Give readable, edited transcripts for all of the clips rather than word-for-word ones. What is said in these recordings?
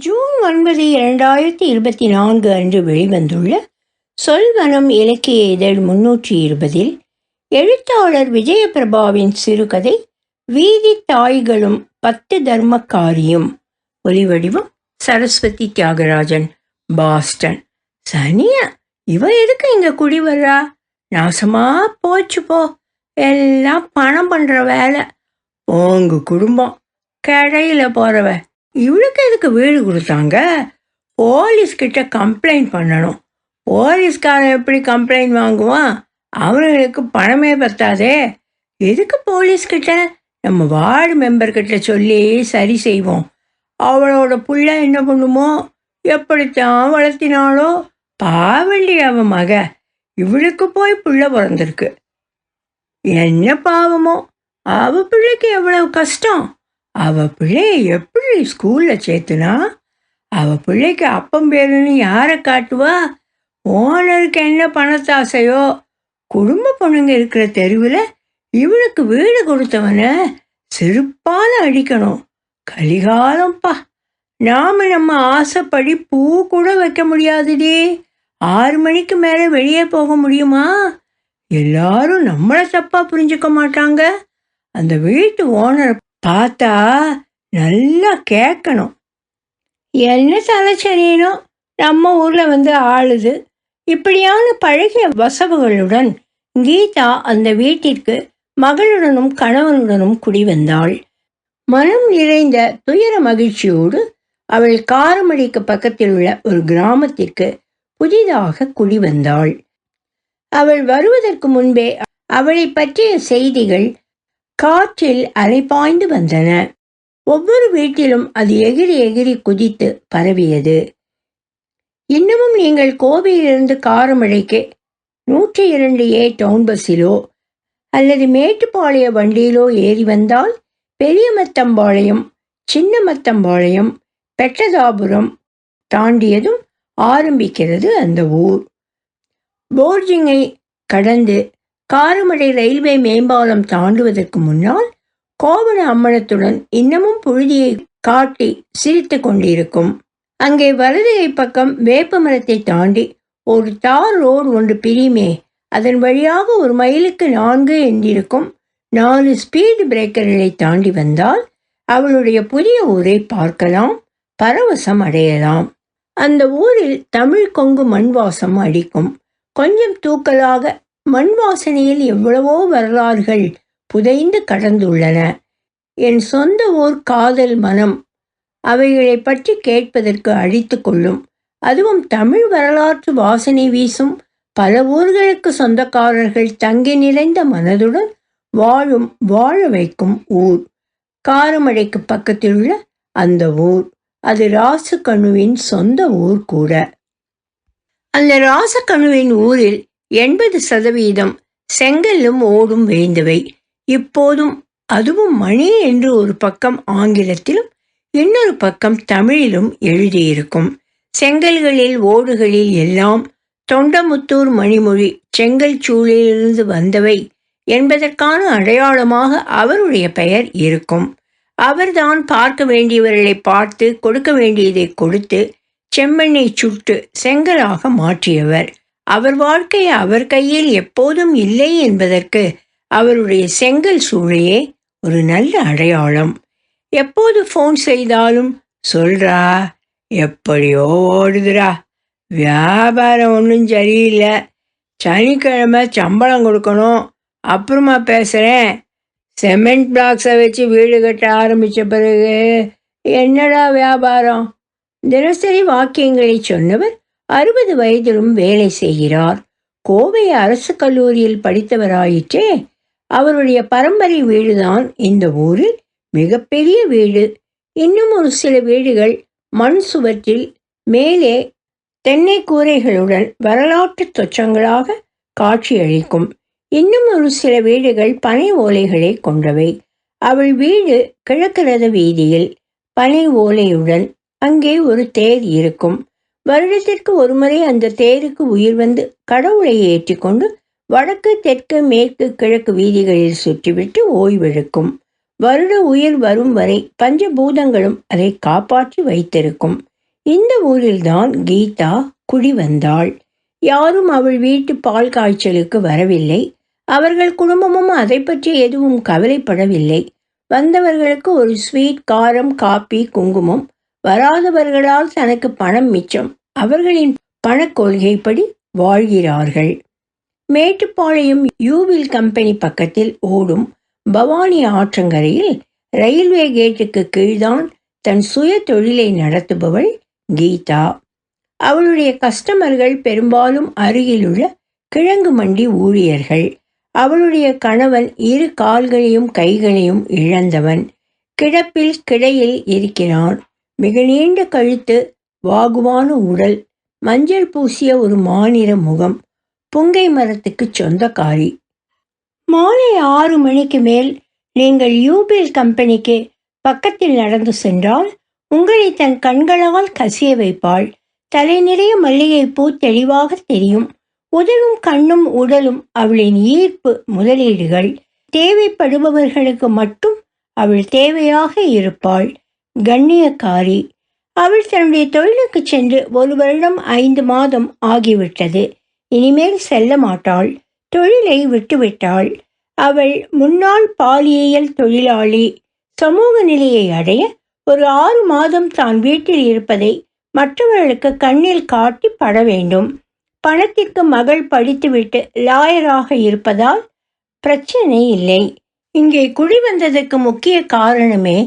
June 9, 2024 அன்று வெளிவந்துள்ள சொல்வனம் இலக்கிய இதழ் 320 எழுத்தாளர் விஜயபிரபாவின் சிறுகதை வீதி தாய்களும் 10 தர்மக்காரியும். ஒலிவடிவம் சரஸ்வதி தியாகராஜன், பாஸ்டன். சனியா, இவ எதுக்கு இங்க குடி வர்றா? நாசமா போச்சு போ, எல்லாம் பணம் பண்ற வேலை. உங்க குடும்பம் கடையில போறவ இவளுக்கு எதுக்கு வீடு கொடுத்தாங்க? போலீஸ்கிட்ட கம்ப்ளைண்ட் பண்ணணும். போலீஸ்காரன் எப்படி கம்ப்ளைண்ட் வாங்குவான்? அவனுங்களுக்கு பணமே பத்தாதே. எதுக்கு போலீஸ்கிட்ட? நம்ம வார்டு மெம்பர்கிட்ட சொல்லி சரி செய்வோம். அவளோட புள்ள என்ன பண்ணுமோ, எப்படித்தான் வளர்த்தினாலோ. பாவண்டி அவ மக, இவளுக்கு போய் புள்ள பிறந்திருக்கு. என்ன பாவமோ, அவ பிள்ளைக்கு எவ்வளவு கஷ்டம். அவ பிள்ளைய எப்படி ஸ்கூல்ல சேர்த்துனா? அவ பிள்ளைக்கு அப்பம் பேருன்னு யாரை காட்டுவா? ஓனருக்கு என்ன பணத்தாசையோ. குடும்ப பொண்ணுங்க இருக்கிற தெருவில் இவளுக்கு வீடு கொடுத்தவனை செருப்பால அடிக்கணும். கலிகாலம்ப்பா. நாம நம்ம ஆசைப்படி பூ கூட வைக்க முடியாதுடி. 6 மணிக்கு மேலே வெளியே போக முடியுமா? எல்லாரும் நம்மளை தப்பா புரிஞ்சுக்க மாட்டாங்க. அந்த வீட்டு ஓனரை பார்த்தா நல்லா கேட்கணும். என்ன தலைச்சரியனோ நம்ம ஊரில் வந்து ஆளுது. இப்படியான பழகிய வசவுகளுடன் கீதா அந்த வீட்டிற்கு மகளுடனும் கணவனுடனும் குடி வந்தாள். மனம் நிறைந்த துயர மகிழ்ச்சியோடு அவள் காரமடைக்கு பக்கத்தில் உள்ள ஒரு கிராமத்திற்கு புதிதாக குடி வந்தாள். அவள் வருவதற்கு முன்பே அவளை பற்றிய செய்திகள் காற்றில் அலைபாய்ந்து வந்தன. ஒவ்வொரு வீட்டிலும் அது எகிரி எகிரி குதித்து பரவியது. இன்னமும் நீங்கள் கோவையிலிருந்து காரமடைக்கு 102A டவுன் பஸ்ஸிலோ அல்லது மேட்டுப்பாளைய வண்டியிலோ ஏறி வந்தால் பெரியமத்தம்பாளையம், சின்னமத்தம்பாளையம், பெட்டதாபுரம் தாண்டியதும் ஆரம்பிக்கிறது அந்த ஊர். போர்ஜிங்கை கடந்து காரமடை ரயில்வே மேம்பாலம் தாண்டுவதற்கு முன்னால் கோவண அம்மனத்துடன் இன்னமும் புழுதியை காட்டி சிரித்து கொண்டிருக்கும். அங்கே வலதுகை பக்கம் வேப்ப மரத்தை தாண்டி ஒரு தார் ரோடு ஒன்று பிரியுமே, அதன் வழியாக 1 மைலுக்கு 4 என்றிருக்கும் 4 ஸ்பீடு பிரேக்கர்களை தாண்டி வந்தால் அவளுடைய புதிய ஊரை பார்க்கலாம், பரவசம் அடையலாம். அந்த ஊரில் தமிழ் கொங்கு மண் வாசம் அடிக்கும். கொஞ்சம் தூக்கலாக மண் வாசனையில் எவ்வளவோ வரலாறுகள் புதைந்து கடந்துள்ளன. என் சொந்த ஊர் காதல் மனம் அவைகளை பற்றி கேட்பதற்கு அழித்து கொள்ளும். அதுவும் தமிழ் வரலாற்று வாசனை வீசும் பல ஊர்களுக்கு சொந்தக்காரர்கள் தங்கி நிறைந்த மனதுடன் வாழ வைக்கும் ஊர் காரமடைக்கு பக்கத்தில் உள்ள அந்த ஊர். அது ராசகண்ணுவின் சொந்த ஊர் கூட. அந்த ராசகண்ணுவின் ஊரில் 80% செங்கல்லும் ஓடும் வேந்தவை. இப்போதும் அதுவும் மணி என்று ஒரு பக்கம் ஆங்கிலத்திலும் இன்னொரு பக்கம் தமிழிலும் எழுதியிருக்கும். செங்கல்களில் ஓடுகளில் எல்லாம் தொண்டமுத்தூர் மணிமொழி செங்கல் சூழிலிருந்து வந்தவை என்பதற்கான அடையாளமாக அவருடைய பெயர் இருக்கும். அவர்தான் பார்க்க வேண்டியவர்களை பார்த்து, கொடுக்க வேண்டியதை கொடுத்து, செம்மண்ணை சுட்டு செங்கலாக மாற்றியவர். அவர் வாழ்க்கை அவர் கையில் எப்போதும் இல்லை என்பதற்கு அவருடைய செங்கல் சூளையே ஒரு நல்ல அடையாளம். எப்போது ஃபோன் செய்தாலும் சொல்றா, எப்படியோ ஓடுதுரா, வியாபாரம் ஒன்றும் சரியில்லை, சனிக்கிழமை சம்பளம் கொடுக்கணும், அப்புறமா பேசுகிறேன், சிமெண்ட் பிளாக்ஸை வச்சு வீடு கட்ட ஆரம்பித்த பிறகு என்னடா வியாபாரம். தினசரி வாக்கியங்களை சொன்னவர் 60 வயதிலும் வேலை செய்கிறார். கோவை அரசு கல்லூரியில் படித்தவராயிற்றே. அவருடைய பரம்பரை வீடுதான் இந்த ஊரில் மிகப்பெரிய வீடு. இன்னும் ஒரு சில வீடுகள் மண் சுவற்றில் மேலே தென்னை கூரைகளுடன் வரலாற்று தொச்சங்களாக காட்சியளிக்கும். இன்னும் ஒரு சில வீடுகள் பனை ஓலைகளை கொண்டவை. அவள் வீடு கிழக்கு ரத வீதியில் பனை ஓலையுடன். அங்கே ஒரு தேர் இருக்கும். வருடத்திற்கு ஒரு முறை அந்த தேருக்கு உயிர் வந்து கடவுளை ஏற்றி கொண்டு வடக்கு, தெற்கு, மேற்கு, கிழக்கு வீதிகளில் சுற்றிவிட்டு ஓய்வெடுக்கும். வருட உயிர் வரும் வரை பஞ்சபூதங்களும் அதை காப்பாற்றி வைத்திருக்கும். இந்த ஊரில்தான் கீதா குடி வந்தாள். யாரும் அவள் வீட்டு பால் காய்ச்சலுக்கு வரவில்லை. அவர்கள் குடும்பமும் அதை பற்றி எதுவும் கவலைப்படவில்லை. வந்தவர்களுக்கு ஒரு ஸ்வீட், காரம், காப்பி, குங்குமம். வராதவர்களால் தனக்கு பணம் மிச்சம். அவர்களின் பணக் கொள்கைப்படி வாழ்கிறார்கள். மேட்டுப்பாளையம் யூவில் கம்பெனி பக்கத்தில் ஓடும் பவானி ஆற்றங்கரையில் ரயில்வே கேட்டுக்கு கீழ்தான் தன் சுய தொழிலை நடத்துபவள் கீதா. அவளுடைய கஸ்டமர்கள் பெரும்பாலும் அருகிலுள்ள கிழங்கு மண்டி ஊழியர்கள். அவளுடைய கணவன் 2 கால்களையும் கைகளையும் இழந்தவன். கிடப்பில் கிடையில் இருக்கிறான். மிக நீண்ட கழுத்து, வாகுவான உடல், மஞ்சள் பூசிய ஒரு மாநிற முகம். புங்கை மரத்துக்கு சொந்தக்காரி. மாலை 6 மணிக்கு மேல் நீங்கள் யூபில் கம்பெனிக்கு பக்கத்தில் நடந்து சென்றால் உங்களை தன் கண்களால் கசிய வைப்பாள். தலை நிறைய மல்லிகைப்பூ தெளிவாக தெரியும். உதடும், கண்ணும், உடலும் அவளின் ஈர்ப்பு முதலீடுகள். தேவைப்படுபவர்களுக்கு மட்டும் அவள் தேவையாக இருப்பாள். கண்ணியக்காரி. அவள் தன்னுடைய தொழிலுக்கு சென்று 1 வருடம் 5 மாதம் ஆகிவிட்டது. இனிமேல் செல்ல மாட்டாள். தொழிலை விட்டுவிட்டாள். அவள் முன்னாள் பாலியல் தொழிலாளி. சமூக நிலையை அடைய ஒரு 6 மாதம் தான் வீட்டில் இருப்பதை மற்றவர்களுக்கு கண்ணில் காட்டி பட வேண்டும். பணத்திற்கு மகள் படித்துவிட்டு லாயராக இருப்பதால் பிரச்சனை இல்லை. இங்கே குடி வந்ததற்கு முக்கிய காரணமே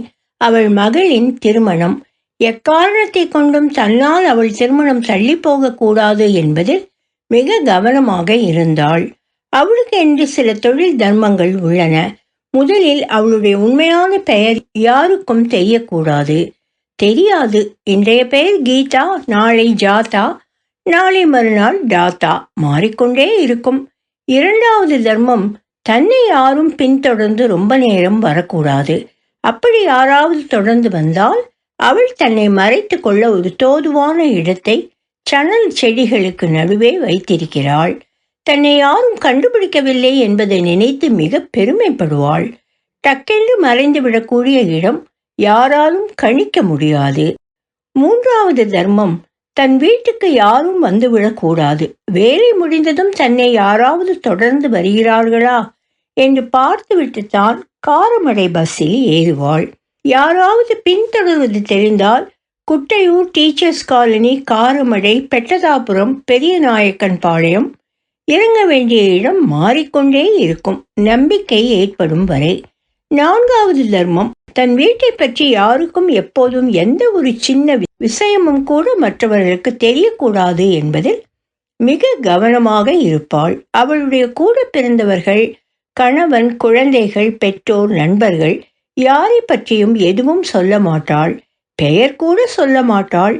அவள் மகளின் திருமணம். எக்காரணத்தை கொண்டும் தன்னால் அவள் திருமணம் தள்ளி போகக்கூடாது என்பதில் மிக கவனமாக இருந்தாள். அவளுக்கு என்று சில தொழில் தர்மங்கள் உள்ளன. முதலில் அவளுடைய உண்மையான பெயர் யாருக்கும் தெரியக்கூடாது. தெரியாது. இன்றைய பெயர் கீதா, நாளை ஜாதா, நாளை மறுநாள் டாத்தா மாறிக்கொண்டே இருக்கும். 2வது தர்மம், தன்னை யாரும் பின்தொடர்ந்து ரொம்ப நேரம் வரக்கூடாது. அப்படி யாராவது தொடர்ந்து வந்தால் அவள் தன்னை மறைத்து கொள்ள ஒரு தோதுவான இடத்தை சணல் செடிகளுக்கு நடுவே வைத்திருக்கிறாள். தன்னை யாரும் கண்டுபிடிக்கவில்லை என்பதை நினைத்து மிக பெருமைப்படுவாள். டக்கென்று மறைந்துவிடக்கூடிய இடம் யாராலும் கணிக்க முடியாது. 3வது தர்மம், தன் வீட்டுக்கு யாரும் வந்துவிடக்கூடாது. வேலை முடிந்ததும் தன்னை யாராவது தொடர்ந்து வருகிறார்களா என்று பார்த்துவிட்டுத்தான் காரமடை பஸ்ஸில் ஏறுவாள். யாராவது பின்தொடர்வது தெரிந்தால் குட்டையூர், டீச்சர்ஸ் காலனி, காரமடை, பெட்டதாபுரம், பெரியநாயக்கன் பாளையம் இறங்க வேண்டிய இடம் மாறிக்கொண்டே இருக்கும், நம்பிக்கை ஏற்படும் வரை. 4வது தர்மம், தன் வீட்டை பற்றி யாருக்கும் எப்போதும் எந்த ஒரு சின்ன விஷயமும் கூட மற்றவர்களுக்கு தெரியக்கூடாது என்பதில் மிக கவனமாக இருப்பாள். அவளுடைய கூட பிறந்தவர்கள், கணவன், குழந்தைகள், பெற்றோர், நண்பர்கள் யாரை பற்றியும் எதுவும் சொல்ல மாட்டாள். பெயர் கூட சொல்ல மாட்டாள்.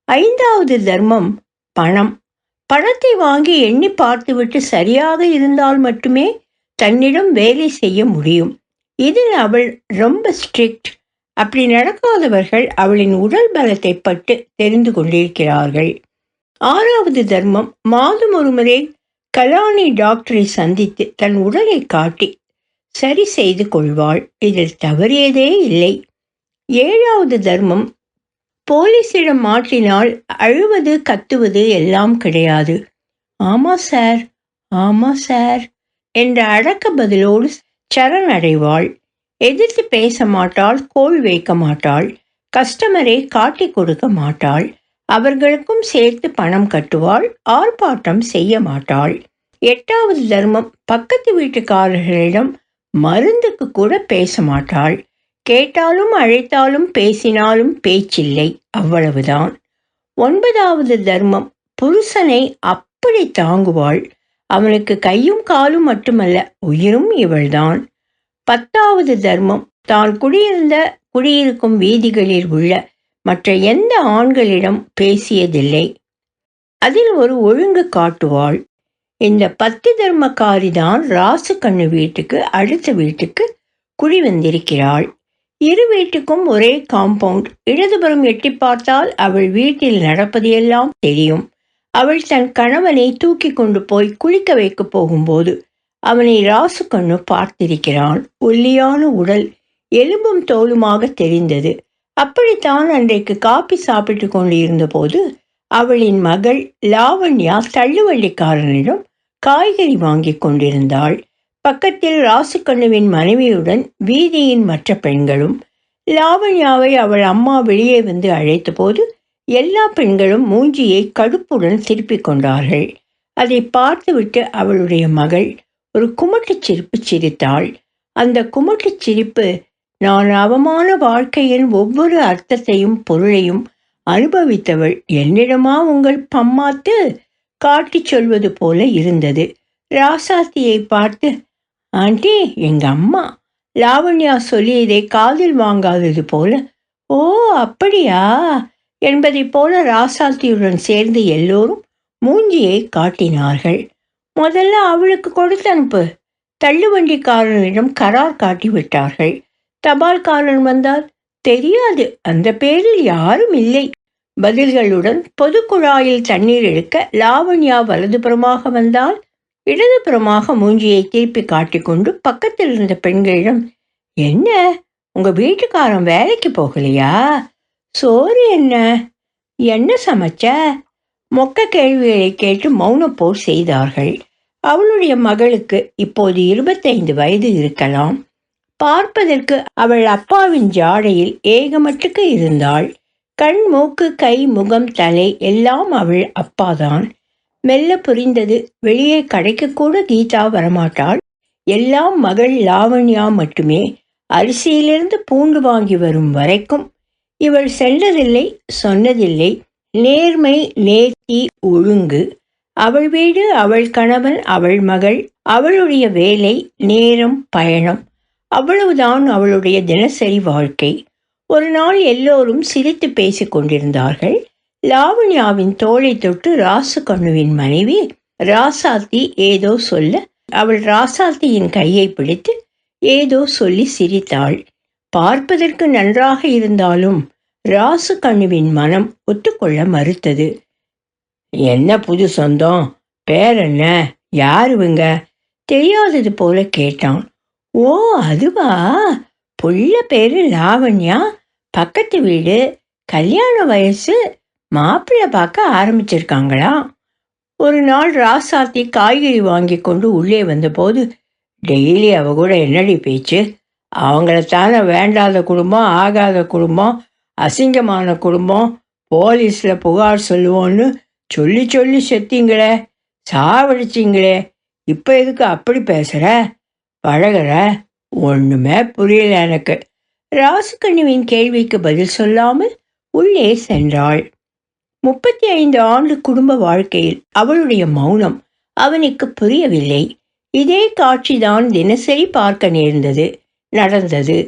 5வது தர்மம், பணம். பணத்தை வாங்கி எண்ணி பார்த்துவிட்டு சரியாக இருந்தால் மட்டுமே தன்னிடம் வேலை செய்ய முடியும். இதில் அவள் ரொம்ப ஸ்ட்ரிக்ட். அப்படி நடக்காதவர்கள் அவளின் உடல் பலத்தை பட்டு தெரிந்து கொண்டிருக்கிறார்கள். 6வது தர்மம், மாதம் ஒரு முறை கலானி டாக்டரை சந்தித்து தன் உடலை காட்டி சரி செய்து கொள்வாள். இதில் தவறியதே இல்லை. 7வது தர்மம், போலீஸிடம் மாட்டினால் அழுவது, கத்துவது எல்லாம் கிடையாது. ஆமா சார், ஆமா சார் என்ற அடக்க பதிலோடு சரணடைவாள். எதிர்த்து பேச மாட்டாள், கோல் வைக்க மாட்டாள், கஸ்டமரை காட்டி கொடுக்க மாட்டாள். அவர்களுக்கும் சேர்த்து பணம் கட்டுவாள். ஆர்ப்பாட்டம் செய்ய மாட்டாள். 8வது தர்மம், பக்கத்து வீட்டுக்காரர்களிடம் மருந்துக்கு கூட பேச மாட்டாள். கேட்டாலும் அழைத்தாலும் பேசினாலும் பேச்சில்லை, அவ்வளவுதான். 9வது தர்மம், புருஷனை அப்படி தாங்குவாள். அவனுக்கு கையும் காலும் மட்டுமல்ல, உயிரும் இவள்தான். 10வது தர்மம், தான் குடியிருக்கும் வீதிகளில் உள்ள மற்ற எந்த ஆண்களிடம் பேசியதில்லை. அதில் ஒரு ஒழுங்கு காட்டுவாள். இந்த 10 தர்மக்காரிதான் ராசு கண்ணு வீட்டுக்கு அடுத்த வீட்டுக்கு குடி வந்திருக்கிறாள். 2 வீட்டுக்கும் ஒரே காம்பவுண்ட். இடதுபுறம் எட்டி பார்த்தால் அவள் வீட்டில் நடப்பதையெல்லாம் தெரியும். அவள் தன் கணவனை தூக்கி கொண்டு போய் குளிக்க வைக்க போகும்போது அவனை ராசு கண்ணு பார்த்திருக்கிறான். ஒல்லியான உடல், எலும்பும் தோலுமாக தெரிந்தது. அப்படித்தான் அன்றைக்கு காப்பி சாப்பிட்டு கொண்டு இருந்தபோது அவளின் மகள் லாவண்யா தள்ளுவண்டிக்காரனிடம் காய்கறி வாங்கி கொண்டிருந்தாள். பக்கத்தில் ராசுக்கண்ணுவின் மனைவியுடன் வீதியின் மற்ற பெண்களும். லாவண்யாவை அவள் அம்மா வெளியே வந்து அழைத்த போது எல்லா பெண்களும் மூஞ்சியை கடுப்புடன் திருப்பிக் கொண்டார்கள். அதை பார்த்துவிட்டு அவளுடைய மகள் ஒரு குமட்டுச் சிரிப்பு சிரித்தாள். அந்த குமட்டுச் சிரிப்பு நான் அவமான வாழ்க்கையின் ஒவ்வொரு அர்த்தத்தையும் பொருளையும் அனுபவித்தவள் என்னிடமா உங்கள் பம்மாத்து காட்டிச் சொல்வது போல இருந்தது. ராசாத்தியை பார்த்து, ஆண்டி, எங்க அம்மா, லாவண்யா சொல்லியதை காதில் வாங்காதது போல, ஓ அப்படியா என்பதைப் போல ராசாத்தியுடன் சேர்ந்து எல்லோரும் மூஞ்சியை காட்டினார்கள். முதல்ல அவளுக்கு கொடுத்து அனுப்பு. தள்ளுவண்டிக்காரனிடம் கரார் காட்டி விட்டார்கள். தபால்காரன் வந்தால் தெரியாது, அந்த பேரில் யாரும் இல்லை பதில்களுடன் பொது குழாயில் தண்ணீர் எடுக்க லாவண்யா வலதுபுறமாக வந்தால் இடதுபுறமாக மூஞ்சியை திருப்பி காட்டிக்கொண்டு பக்கத்தில் இருந்த பெண்களிடம், என்ன உங்க வீட்டுக்காரன் வேலைக்கு போகலையா? சோறு என்ன? என்ன சமைச்ச? மொக்க கேள்விகளை கேட்டு மௌனப்போர் செய்தார்கள். அவளுடைய மகளுக்கு இப்போது 25 வயது இருக்கலாம். பார்ப்பதற்கு அவள் அப்பாவின் ஜாடையில் ஏகமட்டுக்கு இருந்தாள். கண், மூக்கு, கை, முகம், தலை எல்லாம் அவள் அப்பாதான். மெல்ல புரிந்தது. வெளியே கடைக்கு கூட கீதா வரமாட்டாள். எல்லாம் மகள் லாவண்யா மட்டுமே. அரிசியிலிருந்து பூண்டு வாங்கி வரும் வரைக்கும் இவள் சென்றதில்லை, சொன்னதில்லை. நேர்மை, நேர்த்தி, ஒழுங்கு. அவள் வீடு, அவள் கணவன், அவள் மகள், அவளுடைய வேலை, நேரம், பயணம், அவ்வளவுதான் அவளுடைய தினசரி வாழ்க்கை. ஒரு நாள் எல்லோரும் சிரித்து பேசிக் கொண்டிருந்தார்கள். லாவண்யாவின் தோளை தொட்டு ராசுக்கண்ணுவின் மனைவி ராசாத்தி ஏதோ சொல்ல அவள் ராசாத்தியின் கையை பிடித்து ஏதோ சொல்லி சிரித்தாள். பார்ப்பதற்கு நன்றாக இருந்தாலும் ராசுக்கண்ணுவின் மனம் ஒத்துக்கொள்ள மறுத்தது. என்ன புது சொந்தம்? பேர் என்ன? யாருவங்க? தெரியாதது போல கேட்டான். ஓ அதுவா, புள்ள பேரு லாவண்யா, பக்கத்து வீடு, கல்யாண வயசு, மாப்பிள்ளை பார்க்க ஆரம்பிச்சிருக்காங்களா? ஒரு நாள் ராசாத்தி காய்கறி வாங்கி கொண்டு உள்ளே வந்தபோது, டெய்லி அவ கூட என்னடி பேச்சு? அவங்களத்தானே வேண்டாத குடும்பம், ஆகாத குடும்பம், அசிங்கமான குடும்பம், போலீஸில் புகார் சொல்லுவோன்னு சொல்லி சொல்லி செத்தீங்களே, சாவடிச்சிங்களே, இப்போ எதுக்கு அப்படி பேசுகிற, பழகிற? ஒன்றுமே புரியல எனக்கு. ராசுக்கண்ணுவின் கேள்விக்கு பதில் சொல்லாமல் உள்ளே சென்றாள். 35 ஆண்டு குடும்ப வாழ்க்கையில் அவளுடைய மௌனம் அவனுக்கு புரியவில்லை. இதே காட்சிதான் தினசரி பார்க்க நேர்ந்தது, நடந்தது.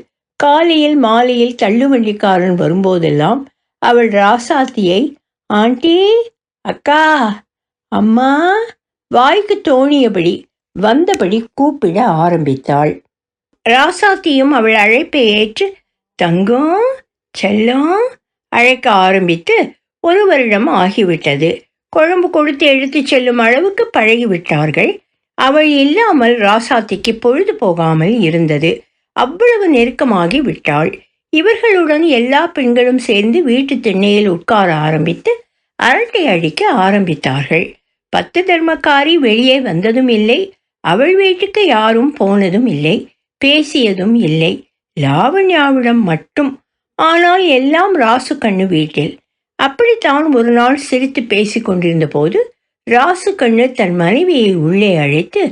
காலையில் மாலையில் தள்ளுவண்டிக்காரன் வரும்போதெல்லாம் அவள் ராசாத்தியை ஆண்டி, அக்கா, அம்மா, வாய்க்கு தோணியபடி வந்தபடி கூப்பிட ஆரம்பித்தாள். ராசாத்தியும் அவள் அழைப்பை ஏற்று தங்கம், செல்லம் அழைக்க ஆரம்பித்து 1 வருடம் ஆகிவிட்டது. குழம்பு கொடுத்து எடுத்துச் செல்லும் அளவுக்கு பழகிவிட்டார்கள். அவள் இல்லாமல் ராசாத்திக்கு பொழுது போகாமல் இருந்தது. அவ்வளவு நெருக்கமாகி விட்டாள். இவர்களுடன் எல்லா பெண்களும் சேர்ந்து வீட்டு திண்ணையில் உட்கார ஆரம்பித்து அரட்டை அடிக்க ஆரம்பித்தார்கள். 10 தர்மக்காரி வெளியே வந்ததும் இல்லை. அவள் வீட்டுக்கு யாரும் போனதும் இல்லை, பேசியதும் இல்லை. லாவண்யாவிடம் மட்டும். ஆனால் எல்லாம் ராசுக்கண்ணு வீட்டில். அப்படித்தான் ஒரு நாள் சிரித்து பேசி கொண்டிருந்த போது ராசுக்கண்ணு தன் மனைவியை உள்ளே அழைத்து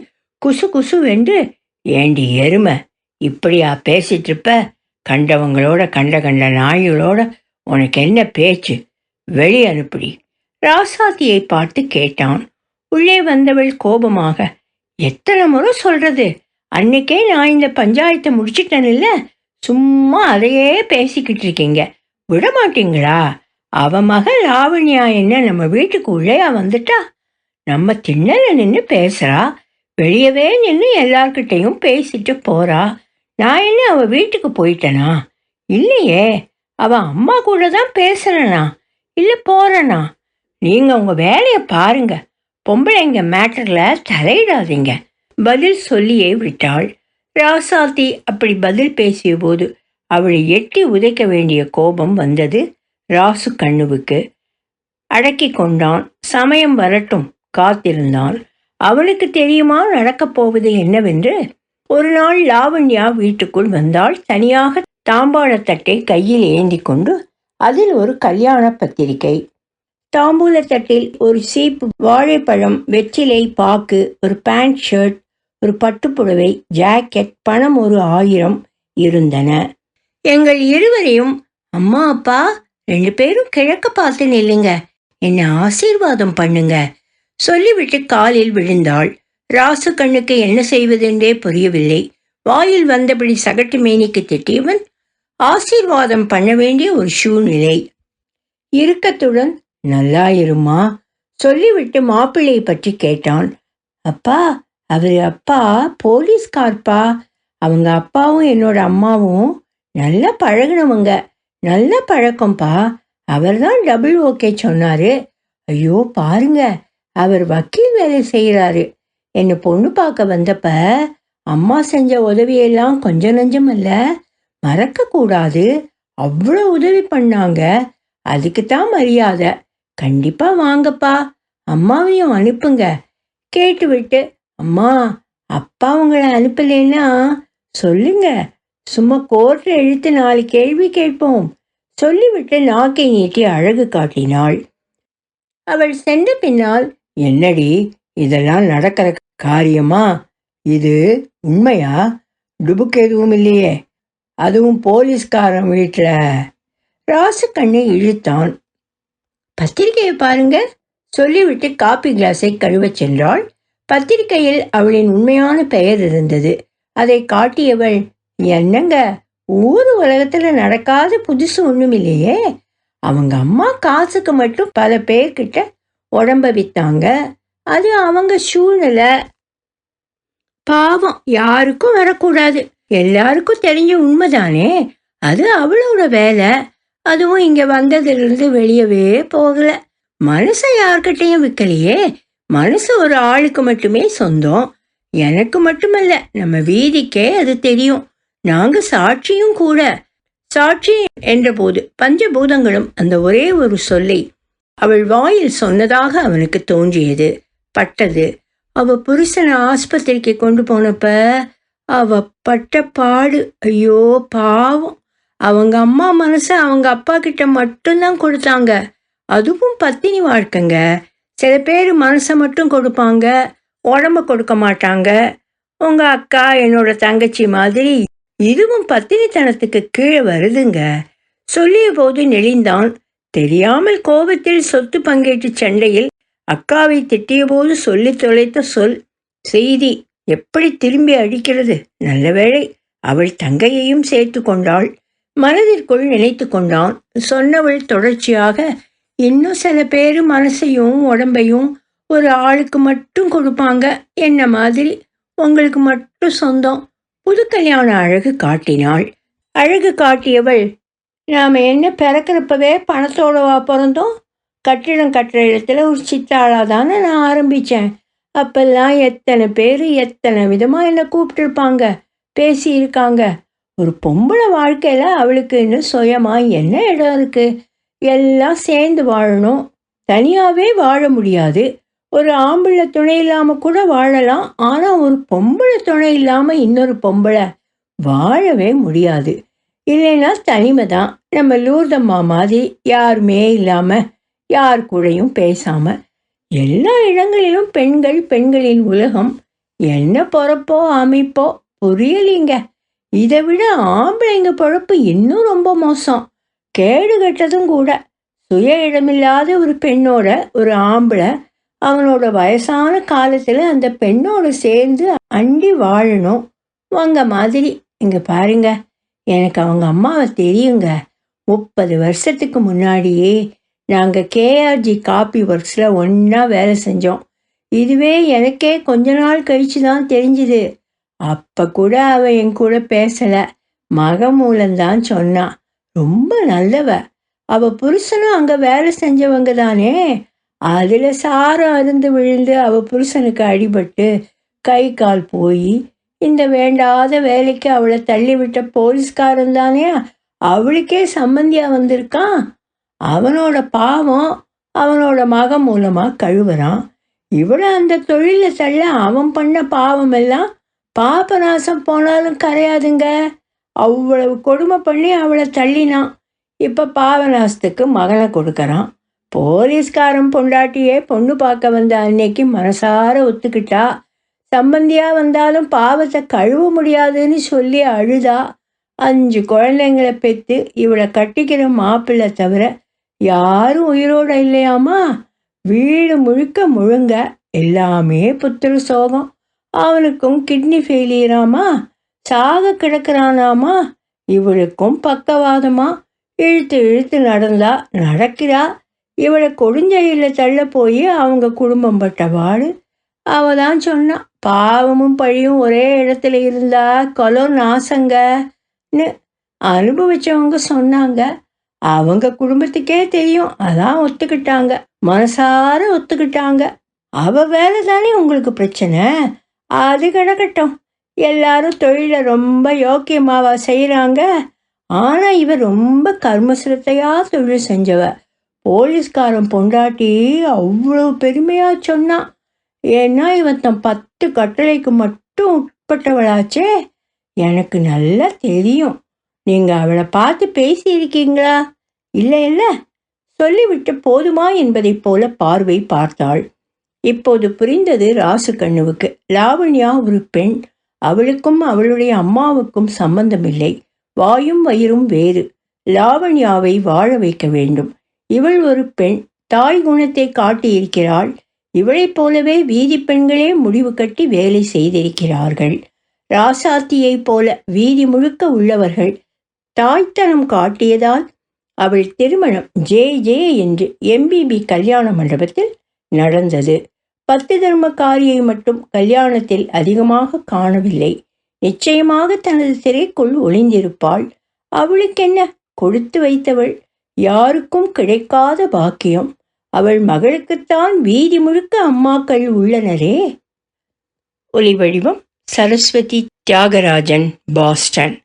குசு குசுவென்று, ஏண்டி எருமை, இப்படியா பேசிட்டு இருப்ப? கண்டவங்களோட கண்ட நாய்களோட உனக்கு என்ன பேச்சு? வெளி அனுப்பிடி. ராசாத்தியை பார்த்து கேட்டான். உள்ளே வந்தவள் கோபமாக, எத்தனை முறை சொல்றது? அன்னைக்கே நான் இந்த பஞ்சாயத்தை முடிச்சிட்டேன் இல்ல, சும்மா அதையே பேசிக்கிட்டு இருக்கீங்க, விட மாட்டீங்களா? அவ மகள் லாவண்யா என்ன நம்ம வீட்டுக்கு உள்ளேயா வந்துட்டா? நம்ம திண்ணல நின்று பேசுறா, வெளியவே நின்று எல்லார்கிட்டையும் பேசிட்டு போறா. நான் என்ன அவ வீட்டுக்கு போயிட்டேனா? இல்லையே, அவ அம்மா கூட தான் பேசுறனா, இல்லை போறனா? நீங்க உங்க வேலையை பாருங்க, பொம்பளைங்க மேட்டர்ல தலையிடாதீங்க. பதில் சொல்லியே விட்டாள். ராசாத்தி அப்படி பதில் பேசிய போது அவளை எட்டி உதைக்க வேண்டிய கோபம் வந்தது ராசு கண்ணுவுக்கு. அடக்கி கொண்டான். சமயம் வரட்டும் காத்திருந்தான். அவனுக்கு தெரியுமா நடக்கப் போவது என்னவென்று? ஒரு நாள் லாவண்யா வீட்டுக்குள் வந்தாள். தனியாக தாம்பாளத்தட்டை கையில் ஏந்தி கொண்டு அதில் ஒரு கல்யாண பத்திரிகை. தாம்பூலத்தட்டில் ஒரு சீப்பு வாழைப்பழம், வெற்றிலை பாக்கு, ஒரு பேண்ட் ஷர்ட், ஒரு பட்டுப்புடவை, ஜாக்கெட், பணம் ஒரு 1000 இருந்தன. எங்கள் இருவரையும் அம்மா அப்பா 2 பேரும் கிழக்க பார்த்து நில்லுங்க, என்னை ஆசீர்வாதம் பண்ணுங்க சொல்லிவிட்டு காலில் விழுந்தாள். ராசு கண்ணுக்கு என்ன செய்வதென்றே புரியவில்லை. வாயில் வந்தபடி சகட்டு மேனிக்கு திட்டியவன் ஆசீர்வாதம் பண்ண வேண்டிய ஒரு சூழ்நிலை. இறுக்கத்துடன் நல்லா இருமா சொல்லிவிட்டு மாப்பிள்ளையை பற்றி கேட்டான். அப்பா, அவர் அப்பா போலீஸ்கார்ப்பா. அவங்க அப்பாவும் என்னோட அம்மாவும் நல்லா பழகினவங்க. நல்ல பழக்கம்பா. அவர் தான் டபுள் ஓகே சொன்னாரு. ஐயோ பாருங்க, அவர் வக்கீல் வேலை செய்கிறாரு. என்னை பொண்ணு பார்க்க வந்தப்ப அம்மா செஞ்ச உதவியெல்லாம் கொஞ்சம் நஞ்சம் அல்ல, மறக்க கூடாது. அவ்வளோ உதவி பண்ணாங்க. அதுக்குத்தான் மரியாதை. கண்டிப்பா வாங்கப்பா, அம்மாவையும் அனுப்புங்க. கேட்டுவிட்டு அம்மா அப்பா உங்களை அனுப்பலைன்னா சொல்லுங்க, சும்மா கோர்ட்ல இழுத்து 4 கேள்வி கேட்போம் சொல்லிவிட்டு நாக்கை நீட்டி அழகு காட்டினாள். அவள் சென்ற பின்னால், என்னடி இதெல்லாம் நடக்கிற காரியமா? இது உண்மையா? டுபுக்கு எதுவும் இல்லையே, அதுவும் போலீஸ்காரன் வீட்டில். ராசு கண்ணை இழுத்தான். பத்திரிகையை பாருங்க சொல்லிவிட்டு காப்பி கிளாஸை கழுவச் சென்றாள். பத்திரிகையில் அவளின் உண்மையான பெயர் இருந்தது. அதை காட்டியவள், என்னங்க ஊர் உலகத்துல நடக்காத புதுசு ஒண்ணும் இல்லையே. அவங்க அம்மா காசுக்கு மட்டும் பல பேர்கிட்ட உடம்ப வித்தாங்க. அது அவங்க சூழ்நிலை. பாவம், யாருக்கும் வரக்கூடாது, எல்லாருக்கும் தெரிஞ்ச உண்மைதானே. அது அவளோட வேலை. அதுவும் இங்க வந்ததிலிருந்து வெளியவே போகல. மனசை யார்கிட்டையும் விற்கலையே. மனசு ஒரு ஆளுக்கு மட்டுமே சொந்தம். எனக்கு மட்டுமல்ல, நம்ம வீதிக்கே அது தெரியும். நாங்க சாட்சியும் கூட. சாட்சி என்றபோது பஞ்சபூதங்களும் அந்த ஒரே ஒரு சொல்லை அவள் வாயில் சொன்னதாக அவனுக்கு தோன்றியது, பட்டது. அவ புருஷனை ஆஸ்பத்திரிக்கு கொண்டு போனப்ப அவ பட்ட பாடு, ஐயோ பாவம். அவங்க அம்மா மனசை அவங்க அப்பா கிட்ட மட்டும்தான் கொடுத்தாங்க. அதுவும் பத்தினி வாழ்க்கைங்க. சில பேர் மனசை மட்டும் கொடுப்பாங்க, உடம்ப கொடுக்க மாட்டாங்க. உங்க அக்கா என்னோட தங்கச்சி மாதிரி இதுவும் பத்தினித்தனத்துக்கு கீழே வருதுங்க. சொல்லிய போது நெளிந்தான். தெரியாமல் கோபத்தில் சொத்து பங்கேற்று சண்டையில் அக்காவை திட்டிய போது சொல்லி தொலைத்த சொல் செய்தி எப்படி திரும்பி அடிக்கிறது. நல்ல வேளை அவள் தங்கையையும் சேர்த்து கொண்டாள். மனதிற்குள் நினைத்து கொண்டான். சொன்னவள் தொடர்ச்சியாக, இன்னும் சில பேர் மனசையும் உடம்பையும் ஒரு ஆளுக்கு மட்டும் கொடுப்பாங்க, என்ன மாதிரி உங்களுக்கு மட்டும் சொந்தம். புது கல்யாண அழகு காட்டினாள். அழகு காட்டியவள், நாம் என்ன பிறக்கிறப்பவே பணத்தோடவா பிறந்தோம்? கட்டிடம் கட்டுற இடத்துல ஒரு சித்தாளாக தானே நான் ஆரம்பித்தேன். அப்பெல்லாம் எத்தனை பேர் எத்தனை விதமாக என்னை கூப்பிட்டுருப்பாங்க, பேசியிருக்காங்க. ஒரு பொம்பளை வாழ்க்கையில் அவளுக்குன்னு சுயமாக என்ன இடம் இருக்குது? எல்லாம் சேர்ந்து வாழணும். தனியாகவே வாழ முடியாது. ஒரு ஆம்பளை துணை இல்லாமல் கூட வாழலாம். ஆனால் ஒரு பொம்பளை துணை இல்லாமல் இன்னொரு பொம்பளை வாழவே முடியாது. இல்லைன்னா தனிமை தான். நம்ம லூர்தம்மா மாதிரி யாருமே இல்லாமல், யார் கூடயும் பேசாமல், எல்லா இடங்களிலும் பெண்கள், பெண்களின் உலகம். என்ன பொறப்போ அமைப்போ புரியலிங்க. இதை விட ஆம்பளைங்க பொழப்பு இன்னும் ரொம்ப மோசம், கேடு கட்டதும் கூட. சுய இடமில்லாத ஒரு பெண்ணோட ஒரு ஆம்பளை அவனோட வயசான காலத்தில் அந்த பெண்ணோட சேர்ந்து அண்டி வாழணும். உங்க மாதிரி. இங்கே பாருங்க, எனக்கு அவங்க அம்மாவை தெரியுங்க. 30 வருஷத்துக்கு முன்னாடியே நாங்கள் கேஆர்ஜி காப்பி ஒர்க்ஸில் ஒன்றா வேலை செஞ்சோம். இதுவே எனக்கே கொஞ்ச நாள் கழிச்சு தான் தெரிஞ்சுது. அப்போ கூட அவள் என் கூட பேசலை. மக மூலம்தான் சொன்னான். ரொம்ப நல்லவ. அவள் புருஷனும் அங்கே வேலை செஞ்சவங்க தானே. அதில் சாரம் அருந்து விழுந்து அவள் புருஷனுக்கு அடிபட்டு கை கால் போய் இந்த வேண்டாத வேலைக்கு அவளை தள்ளிவிட்ட போலீஸ்காரன் தானே அவளுக்கே சம்பந்தியா வந்திருக்கான். அவனோட பாவம் அவனோட மகன் மூலமா கழுவுறான். இவளை அந்த தொழில தள்ள அவன் பண்ண பாவம் எல்லாம் பாபநாசம் போனாலும் கரையாதுங்க. அவ்வளவு கொடுமை பண்ணி அவளை தள்ளினான். இப்ப பாபநாசத்துக்கு மகனை கொடுக்கறான். போலீஸ்காரன் பொண்டாட்டியே பொண்ணு பார்க்க வந்த அன்னைக்கு மனசார ஒத்துக்கிட்டா. சம்பந்தியா வந்தாலும் பாவத்தை கழுவ முடியாதுன்னு சொல்லி அழுதா. 5 குழந்தைங்களை பெற்று இவளை கட்டிக்கிற மாப்பிள்ளை தவிர யாரும் உயிரோட இல்லையாமா. வீடு முழுக்க முழுங்க எல்லாமே புத்திர சோகம். அவனுக்கும் கிட்னி ஃபெயிலியராமா, சாக கிடக்கிறானாமா. இவளுக்கும் பக்கவாதமா. இழுத்து இழுத்து நடந்தா நடக்கிறா. இவளை கொடுஞ்சையில் தள்ள போய் அவங்க குடும்பம் பட்ட பாடு. அவ தான் சொன்னான், பாவமும் பழியும் ஒரே இடத்துல இருந்தா கொலை நாசங்கன்னு. அனுபவிச்சவங்க சொன்னாங்க. அவங்க குடும்பத்துக்கே தெரியும். அதான் ஒத்துக்கிட்டாங்க, மனசார ஒத்துக்கிட்டாங்க. அவ வேலை தானே உங்களுக்கு பிரச்சனை, அது கிடக்கட்டும். எல்லாரும் தொழிலை ரொம்ப யோக்கியமாவா செய்கிறாங்க. ஆனால் இவ ரொம்ப கர்மசிரத்தையா தொழில் செஞ்சவ. போலீஸ்காரன் பொண்டாட்டி அவ்வளவு பெருமையா சொன்னான். ஏன்னா இவன் தன் 10 கட்டளைக்கு மட்டும் உட்பட்டவளாச்சே. எனக்கு நல்லா தெரியும். நீங்க அவளை பார்த்து பேசி இருக்கீங்களா? இல்லை இல்லை சொல்லிவிட்டு போதுமா என்பதைப் போல பார்வை பார்த்தாள். இப்போது புரிந்தது ராசுகண்ணுவுக்கு. லாவண்யா ஒரு பெண். அவளுக்கும் அவளுடைய அம்மாவுக்கும் சம்பந்தமில்லை. வாயும் வயிறும் வேறு. லாவண்யாவை வாழ வைக்க வேண்டும். இவள் ஒரு பெண். தாய் குணத்தை காட்டியிருக்கிறாள். இவளைப் போலவே வீதி பெண்களே முடிவு கட்டி வேலை செய்திருக்கிறார்கள். ராசாத்தியைப் போல வீதி முழுக்க உள்ளவர்கள் தாய்த்தனம் காட்டியதால் அவள் திருமணம் ஜே ஜே என்று MBB கல்யாண மண்டபத்தில் நடந்தது. 10 தர்மக்காரியை மட்டும் கல்யாணத்தில் அதிகமாக காணவில்லை. நிச்சயமாக தனது திரைக்குள் ஒளிந்திருப்பாள். அவளுக்கென்ன, கொடுத்து வைத்தவள். யாருக்கும் கிடைக்காத பாக்கியம். அவள் மகளுக்குத்தான் வீதி முழுக்க அம்மாக்கள் உள்ளனரே. ஒலிவடிவம் சரஸ்வதி தியாகராஜன், பாஸ்டன்.